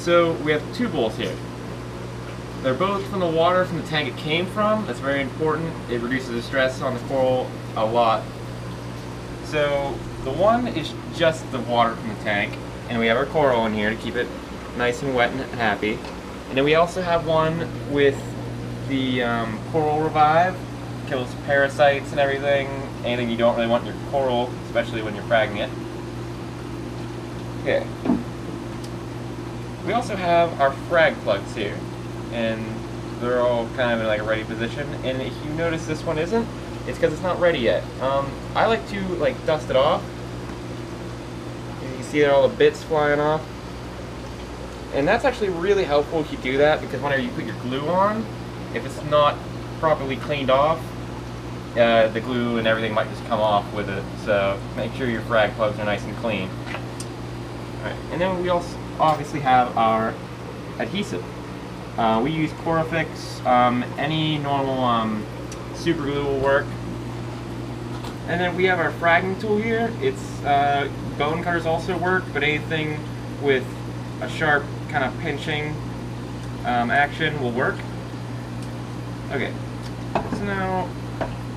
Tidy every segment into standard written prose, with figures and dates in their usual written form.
So we have two bowls here. They're both from the water from the tank it came from. That's very important. It reduces the stress on the coral a lot. So the one is just the water from the tank, and we have our coral in here to keep it nice and wet and happy. And then we also have one with the Coral Revive. Kills parasites and everything, anything you don't really want in your coral, especially when you're fragging it. Okay. We also have our frag plugs here, and they're all kind of in like a ready position. And if you notice this one isn't, it's because it's not ready yet. I like to like dust it off. And you see all the bits flying off. And that's actually really helpful if you do that, because whenever you put your glue on, if it's not properly cleaned off, the glue and everything might just come off with it. So make sure your frag plugs are nice and clean. Alright, and then we also obviously have our adhesive. We use Corafix. Any normal super glue will work. And then we have our fragging tool here. It's bone cutters also work, but anything with a sharp kind of pinching action will work. Okay, so now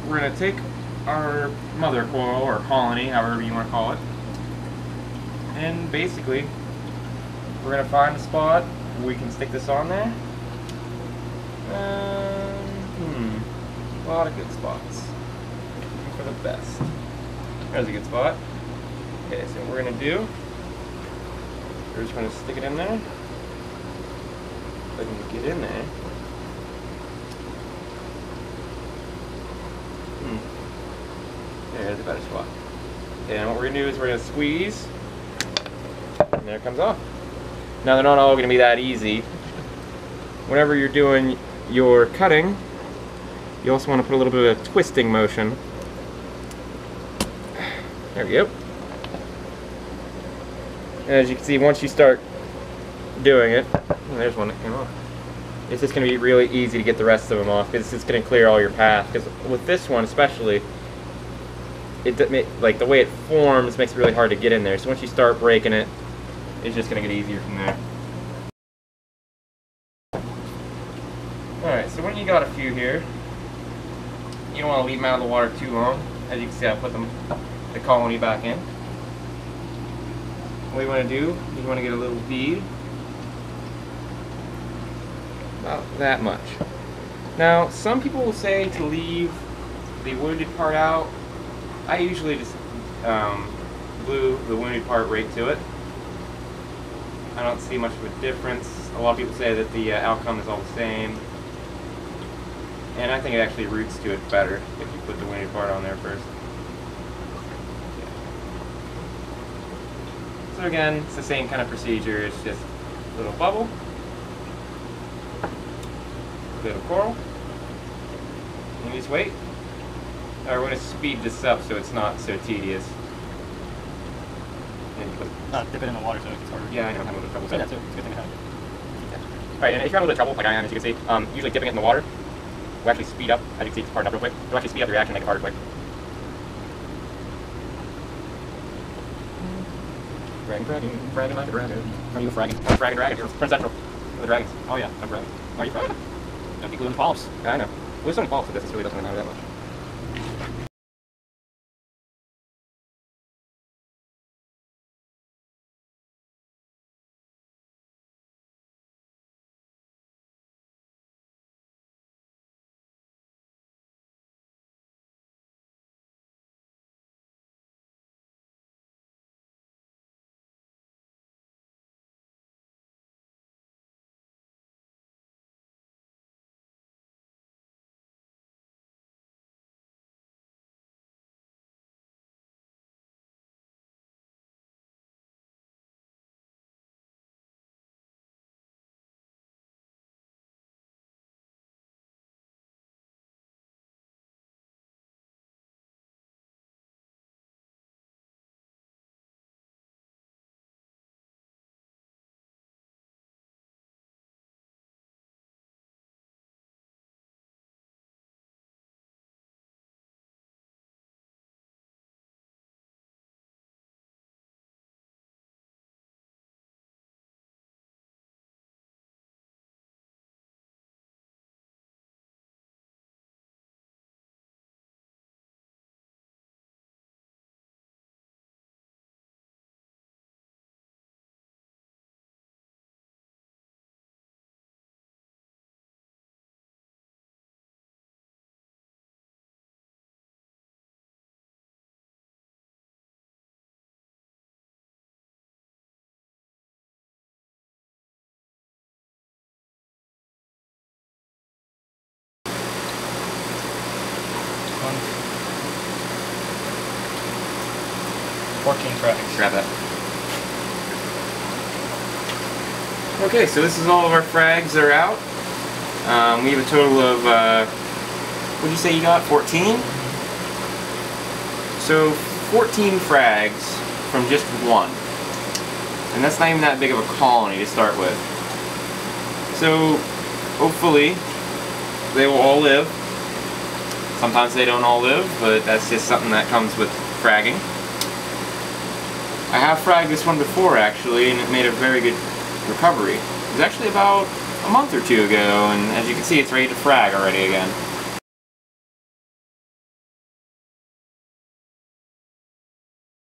we're going to take our mother coral, or colony, however you want to call it, and basically we're going to find a spot we can stick this on there. A lot of good spots. Looking for the best. There's a good spot. Okay, so what we're going to do, we're just going to stick it in there. If I can get in there. There's a better spot. And what we're going to do is we're going to squeeze, and there it comes off. Now they're not all going to be that easy. Whenever you're doing your cutting, you also want to put a little bit of twisting motion. There we go. And as you can see, once you start doing it, there's one that came off. It's just going to be really easy to get the rest of them off, because it's going to clear all your path. Because with this one especially, like the way it forms makes it really hard to get in there. So once you start breaking it, it's just going to get easier from there. Alright, so when you got a few here, you don't want to leave them out of the water too long. As you can see, I put the colony back in. What you want to do is you want to get a little bead, about that much. Now, some people will say to leave the wounded part out. I usually just glue the wounded part right to it. I don't see much of a difference. A lot of people say that the outcome is all the same. And I think it actually roots to it better if you put the wounded part on there first. So again, it's the same kind of procedure. It's just a little bubble, a bit of coral, and you just wait. We're going to speed this up so it's not so tedious. Dip it in the water so it gets harder. Yeah, I know. I'm having a little trouble. So that's it. It's a good thing to have. Alright, and if you're having a little bit of trouble, like I am, as you can see, usually dipping it in the water will actually speed up. As you can see, it's hardened up real quick. It'll actually speed up the reaction and make it harder quick. Fragging like a dragon. Are you fragging? I'm fragging dragon. You're Prince Central for the dragons. Oh yeah, I'm fragging. Are you fragging? Don't be gluing polyps. Yeah, I know. Well, there's so many faults with this, it really doesn't matter that much. 14 frags. Grab that. Okay, so this is all of our frags that are out. We have a total of, what did you say you got? 14? So 14 frags from just one. And that's not even that big of a colony to start with. So hopefully they will all live. Sometimes they don't all live, but that's just something that comes with fragging. I have fragged this one before actually, and it made a very good recovery. It was actually about a month or two ago, and as you can see, it's ready to frag already again.